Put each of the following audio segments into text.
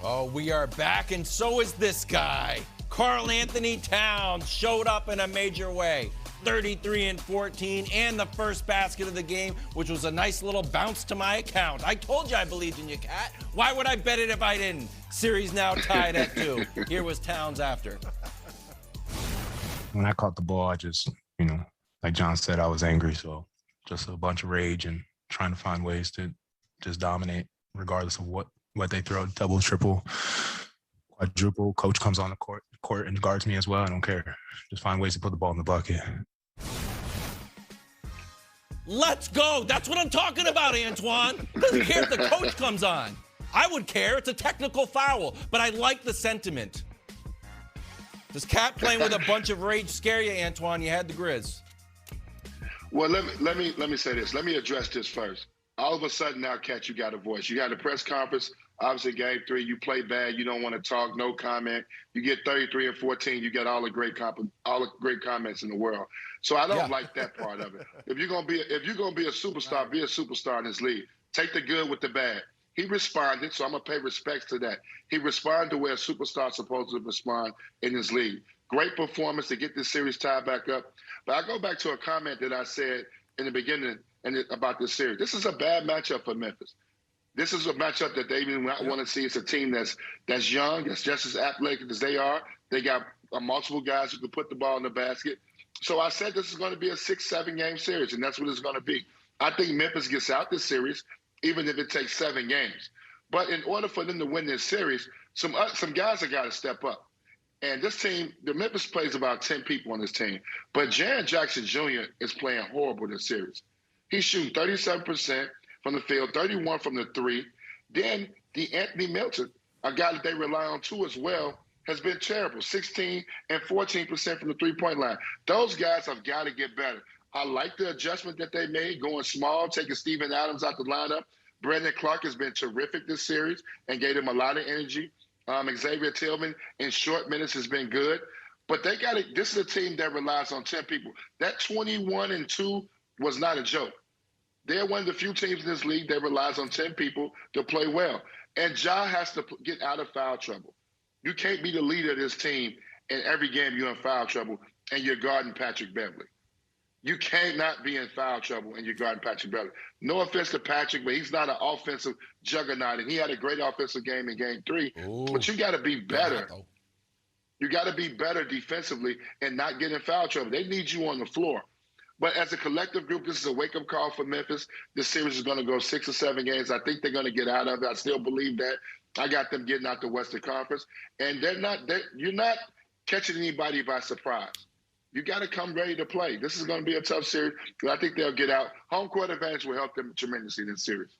Oh, we are back, and so is this guy. Karl Anthony Towns showed up in a major way. 33-14, and the first basket of the game, which was a nice little bounce to my account. I told you I believed in you, Cat. Why would I bet it if I didn't? Series now tied at 2. Here was Towns after. When I caught the ball, I just, like John said, I was angry. So just a bunch of rage and trying to find ways to just dominate regardless of what they throw, double, triple, quadruple. Coach comes on the court and guards me as well. I don't care. Just find ways to put the ball in the bucket. Let's go. That's what I'm talking about, Antoine. Doesn't care if the coach comes on. I would care. It's a technical foul, but I like the sentiment. Does Cat playing with a bunch of rage scare you, Antoine? You had the Grizz. Well, let me say this. Let me address this first. All of a sudden now, Cat, you got a voice. You got a press conference. Obviously, game 3, you play bad. You don't want to talk. No comment. You get 33-14. You get all the great comments in the world. So I don't like that part of it. If you're gonna be a superstar, be a superstar in this league. Take the good with the bad. He responded, so I'm gonna pay respects to that. He responded to where a superstar is supposed to respond in this league. Great performance to get this series tied back up. But I go back to a comment that I said in the beginning about this series. This is a bad matchup for Memphis. This is a matchup that they even want to see. It's a team that's young, that's just as athletic as they are. They got multiple guys who can put the ball in the basket. So I said this is going to be a 6-7 game series, and that's what it's going to be. I think Memphis gets out this series, even if it takes 7 games. But in order for them to win this series, some guys have got to step up. And this team, the Memphis plays about 10 people on this team. But Jaren Jackson Jr. is playing horrible this series. He's shooting 37% from the field, 31 from the 3. Then the Anthony Milton, a guy that they rely on too as well, has been terrible, 16 and 14% from the three-point line. Those guys have got to get better. I like the adjustment that they made, going small, taking Steven Adams out the lineup. Brandon Clark has been terrific this series and gave him a lot of energy. Xavier Tillman in short minutes has been good. But they got to. This is a team that relies on 10 people. That 21-2 was not a joke. They're one of the few teams in this league that relies on 10 people to play well. And Ja has to get out of foul trouble. You can't be the leader of this team and every game you're in foul trouble and you're guarding Patrick Beverley. You can't not be in foul trouble and you're guarding Patrick Beverley. No offense to Patrick, but he's not an offensive juggernaut. And he had a great offensive game in game 3. Ooh, but you got to be better. You got to be better defensively and not get in foul trouble. They need you on the floor. But as a collective group, this is a wake-up call for Memphis. This series is going to go 6 or 7 games. I think they're going to get out of it. I still believe that. I got them getting out the Western Conference. And you're not catching anybody by surprise. You got to come ready to play. This is going to be a tough series, but I think they'll get out. Home court advantage will help them tremendously in this series.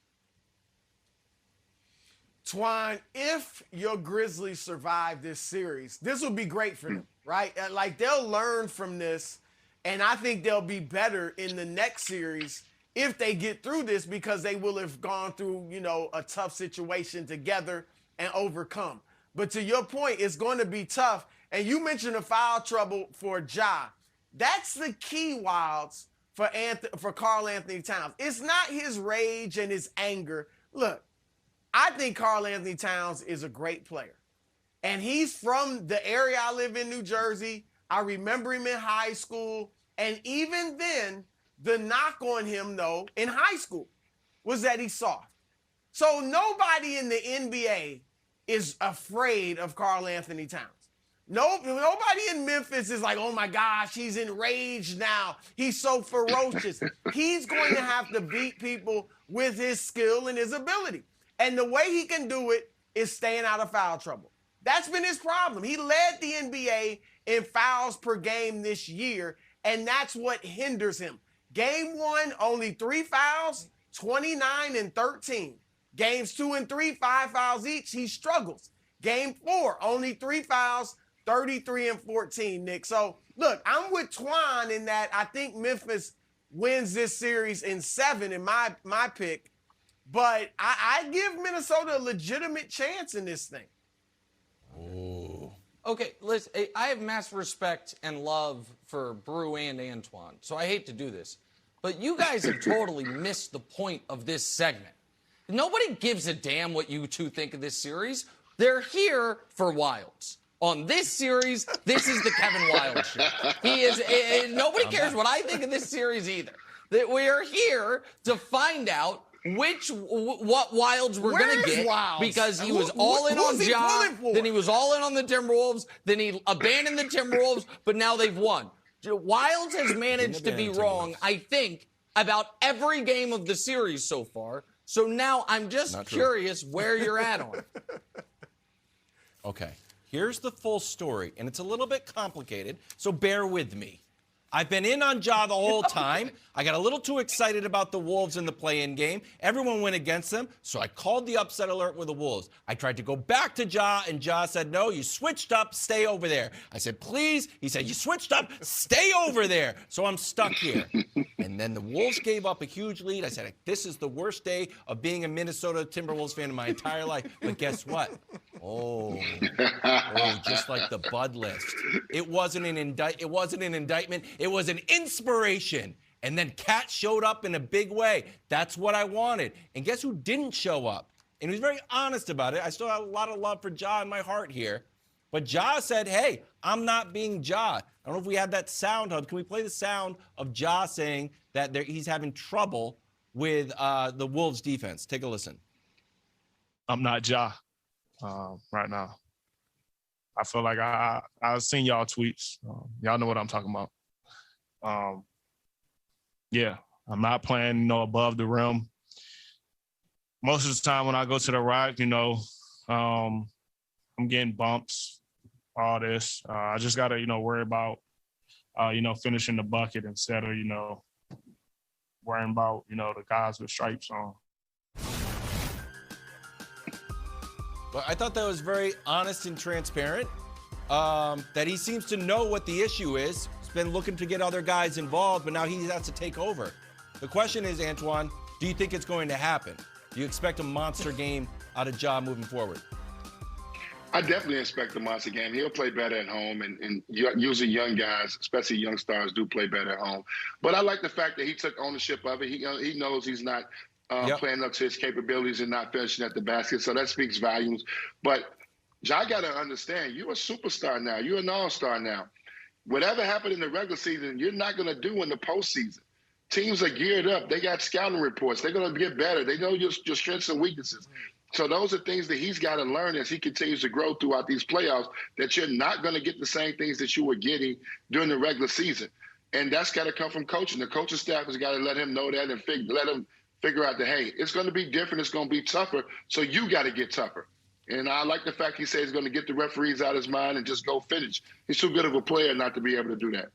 Twine, if your Grizzlies survive this series, this will be great for them, right? Like, they'll learn from this. And I think they'll be better in the next series if they get through this because they will have gone through, a tough situation together and overcome. But to your point, it's going to be tough. And you mentioned the foul trouble for Ja. That's the key, Wilds, for Karl Anthony Towns. It's not his rage and his anger. Look, I think Karl Anthony Towns is a great player. And he's from the area I live in, New Jersey. I remember him in high school. And even then, the knock on him, though, in high school was that he's soft. So nobody in the NBA is afraid of Karl Anthony Towns. Nobody in Memphis is like, oh, my gosh, he's enraged now. He's so ferocious. He's going to have to beat people with his skill and his ability. And the way he can do it is staying out of foul trouble. That's been his problem. He led the NBA in fouls per game this year, and that's what hinders him. Game 1, only 3 fouls, 29 and 13. Games 2 and 3, 5 fouls each, he struggles. Game 4, only 3 fouls, 33 and 14, Nick. So, look, I'm with Twine in that I think Memphis wins this series in 7 in my pick, but I give Minnesota a legitimate chance in this thing. Oh. Okay, listen, I have mass respect and love for Brew and Antoine, so I hate to do this. But you guys have totally missed the point of this segment. Nobody gives a damn what you two think of this series. They're here for Wilds. On this series, this is the Kevin Wild show. He is. Nobody cares what I think of this series either. That we are here to find out what Wilds we're going to get, Wilds? because he was all in on Ja, then he was all in on the Timberwolves, then he abandoned the Timberwolves, but now they've won. Wilds has managed to be wrong, I think, about every game of the series so far. So now I'm just curious where you're at on it. Okay, here's the full story, and it's a little bit complicated, so bear with me. I've been in on Ja the whole time. I got a little too excited about the Wolves in the play-in game. Everyone went against them, so I called the upset alert with the Wolves. I tried to go back to Ja, and Ja said, no, you switched up, stay over there. I said, please. He said, you switched up, stay over there. So I'm stuck here. And then the Wolves gave up a huge lead. I said, this is the worst day of being a Minnesota Timberwolves fan in my entire life. But guess what? Oh, just like the Bud list. It wasn't an indictment. It was an inspiration. And then Cat showed up in a big way. That's what I wanted. And guess who didn't show up? And he was very honest about it. I still have a lot of love for Ja in my heart here. But Ja said, hey, I'm not being Ja. I don't know if we have that sound. Can we play the sound of Ja saying that he's having trouble with the Wolves defense? Take a listen. I'm not Ja right now. I feel like I've seen y'all tweets. Y'all know what I'm talking about. Yeah, I'm not playing, above the rim. Most of the time when I go to the rack, I'm getting bumps, all this. I just got to, worry about, finishing the bucket instead of, worrying about, the guys with stripes on. Well, I thought that was very honest and transparent, that he seems to know what the issue is. He's been looking to get other guys involved, but now he has to take over. The question is, Antoine, do you think it's going to happen? Do you expect a monster game out of Ja moving forward? I definitely expect a monster game. He'll play better at home, and usually young guys, especially young stars, do play better at home. But I like the fact that he took ownership of it. He knows he's not playing up to his capabilities and not finishing at the basket, so that speaks volumes. But Ja got to understand, you're a superstar now. You're an all-star now. Whatever happened in the regular season, you're not going to do in the postseason. Teams are geared up. They got scouting reports. They're going to get better. They know your strengths and weaknesses. So those are things that he's got to learn as he continues to grow throughout these playoffs, that you're not going to get the same things that you were getting during the regular season. And that's got to come from coaching. The coaching staff has got to let him know that and let him figure out that, hey, it's going to be different. It's going to be tougher. So you got to get tougher. And I like the fact he says he's going to get the referees out of his mind and just go finish. He's too good of a player not to be able to do that.